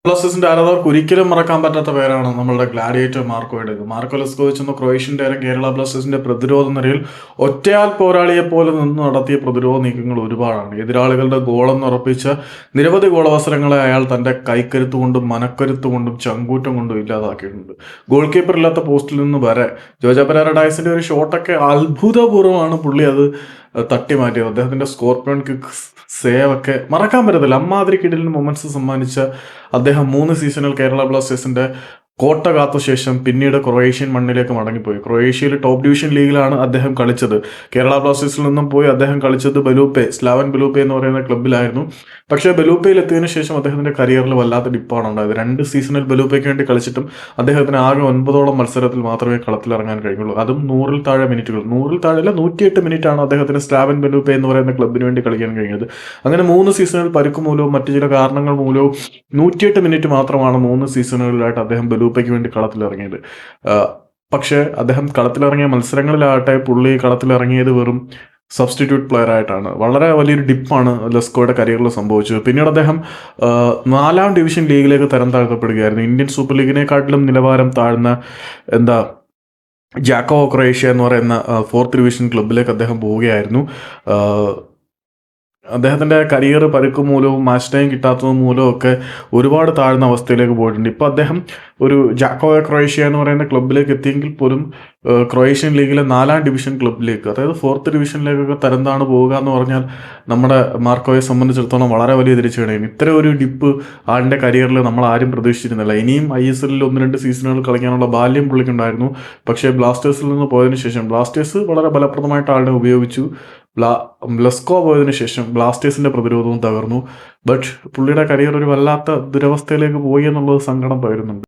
ബ്ലാസ്റ്റേഴ്സിന്റെ ആരാധകർക്ക് ഒരിക്കലും മറക്കാൻ പറ്റാത്ത പേരാണ് നമ്മളുടെ ഗ്ലാഡിയേറ്റർ മാർക്കോയുടേത്. മാർക്കോ ലെസ്കോവിച്ച് എന്ന ക്രൊയേഷ്യൻ താരം കേരള ബ്ലാസ്റ്റേഴ്സിന്റെ പ്രതിരോധ നിരയിൽ ഒറ്റയാൾ പോരാളിയെ പോലെ നിന്ന് നടത്തിയ പ്രതിരോധ നീക്കങ്ങൾ ഒരുപാടാണ്. എതിരാളികളുടെ ഗോളെന്ന് ഉറപ്പിച്ച നിരവധി ഗോളവസരങ്ങളെ അയാൾ തന്റെ കൈക്കരുത്ത് കൊണ്ടും മനക്കരുത്ത് കൊണ്ടും ചങ്കൂറ്റം കൊണ്ടും ഇല്ലാതാക്കിയിട്ടുണ്ട്. ഗോൾ കീപ്പർ ഇല്ലാത്ത പോസ്റ്റിൽ നിന്ന് വരെ ജോജ പെരേരഡൈസിന്റെ ഒരു ഷോട്ടൊക്കെ അത്ഭുതപൂർവ്വമാണ് പുള്ളി അത് തട്ടി മാറ്റിയത്. അദ്ദേഹത്തിന്റെ സ്കോർപ്പിയോൺ കിക്ക് സേവ് ഒക്കെ മറക്കാൻ പറ്റത്തില്ല. അമ്മാതിരി കിടിലൻ മൊമെന്റ്സ് സമ്മാനിച്ച അദ്ദേഹം 3 സീസണിൽ കേരള ബ്ലാസ്റ്റേഴ്സിന്റെ കോട്ട കാത്ത ശേഷം പിന്നീട് ക്രൊയേഷ്യൻ മണ്ണിലേക്ക് മടങ്ങിപ്പോയി. ക്രൊയേഷ്യയിൽ ടോപ്പ് ഡിവിഷൻ ലീഗിലാണ് അദ്ദേഹം കളിച്ചത്. കേരള ബ്ലാസ്റ്റേഴ്സിൽ നിന്നും പോയി അദ്ദേഹം കളിച്ചത് സ്ലാവൻ ബെലൂപ്പെ എന്ന് പറയുന്ന ക്ലബ്ബിലായിരുന്നു. പക്ഷേ ബെലൂപ്പയിൽ എത്തിയതിനു ശേഷം അദ്ദേഹത്തിന്റെ കരിയറിൽ വല്ലാത്ത ഡിപ്പാണ് ഉണ്ടായത്. 2 സീസണിൽ ബെലൂപ്പയ്ക്ക് വേണ്ടി കളിച്ചിട്ടും അദ്ദേഹത്തിന് ആകെ 9ഓളം മത്സരത്തിൽ മാത്രമേ കളത്തിലിറങ്ങാൻ കഴിഞ്ഞുള്ളൂ. അതും 100-ൽ താഴെ മിനിറ്റുകൾ. 100-ൽ താഴെയല്ല, 108 മിനിറ്റാണ് അദ്ദേഹത്തിന് സ്ലാവൻ ബെലൂപ്പെ എന്ന് പറയുന്ന ക്ലബ്ബിന് വേണ്ടി കളിക്കാൻ കഴിഞ്ഞത്. അങ്ങനെ 3 സീസണിൽ പരിക്ക് മൂലവും മറ്റു ചില കാരണങ്ങൾ മൂലവും 108 മിനിറ്റ് മാത്രമാണ് 3 സീസണുകളിലായിട്ട് അദ്ദേഹം ബെലൂപ്പയ്ക്ക് വേണ്ടി കളത്തിലിറങ്ങിയത്. പക്ഷേ അദ്ദേഹം കളത്തിലിറങ്ങിയ മത്സരങ്ങളിലാകട്ടെ പുള്ളി കളത്തിലിറങ്ങിയത് വെറും സബ്സ്റ്റിറ്റ്യൂട്ട് പ്ലെയർ ആയിട്ടാണ്. വളരെ വലിയൊരു ഡിപ്പാണ് ലെസ്കോയുടെ കരിയറിൽ സംഭവിച്ചത്. പിന്നീട് അദ്ദേഹം 4-ാം ഡിവിഷൻ ലീഗിലേക്ക് തരം താഴ്ത്തപ്പെടുകയായിരുന്നു. ഇന്ത്യൻ സൂപ്പർ ലീഗിനെക്കാട്ടിലും നിലവാരം താഴ്ന്ന ജാക്കോ ക്രൊയേഷ്യ എന്ന് പറയുന്ന 4th ഡിവിഷൻ ക്ലബ്ബിലേക്ക് അദ്ദേഹം പോവുകയായിരുന്നു. അദ്ദേഹത്തിൻ്റെ കരിയർ പരുക്ക് മൂലവും മാച്ച് ടൈം കിട്ടാത്തത് മൂലവും ഒക്കെ ഒരുപാട് താഴ്ന്ന അവസ്ഥയിലേക്ക് പോയിട്ടുണ്ട്. ഇപ്പോൾ അദ്ദേഹം ഒരു ജാക്കോ ക്രൊയേഷ്യ എന്ന് പറയുന്ന ക്ലബ്ബിലേക്ക് എത്തിയെങ്കിൽ പോലും ക്രൊയേഷ്യൻ ലീഗിലെ 4-ാം ഡിവിഷൻ ക്ലബ്ബിലേക്ക്, അതായത് 4th ഡിവിഷനിലേക്കൊക്കെ തരംതാണ് പോവുക എന്ന് പറഞ്ഞാൽ നമ്മുടെ മാർക്കോയെ സംബന്ധിച്ചിടത്തോളം വളരെ വലിയ തിരിച്ചടിയാണ്. ഇത്ര ഒരു ഡിപ്പ് ആളിൻ്റെ കരിയറിൽ നമ്മൾ ആരും പ്രതീക്ഷിച്ചിരുന്നില്ല. ഇനിയും ISL 1-2 സീസണുകൾ കളിക്കാനുള്ള ബാല്യം പുള്ളിക്കുണ്ടായിരുന്നു. പക്ഷേ ബ്ലാസ്റ്റേഴ്സിൽ നിന്ന് പോയതിനു ശേഷം ബ്ലാസ്റ്റേഴ്സ് വളരെ ഫലപ്രദമായിട്ട് ആളിനെ ഉപയോഗിച്ചു. ലെസ്കോ പോയതിനു ശേഷം ബ്ലാസ്റ്റേഴ്സിന്റെ പ്രതിരോധവും തകർന്നു. ബട്ട് പുള്ളിയുടെ കരിയർ ഒരു വല്ലാത്ത ദുരവസ്ഥയിലേക്ക് പോയി എന്നുള്ളത് സങ്കടം പകരുന്നുണ്ട്.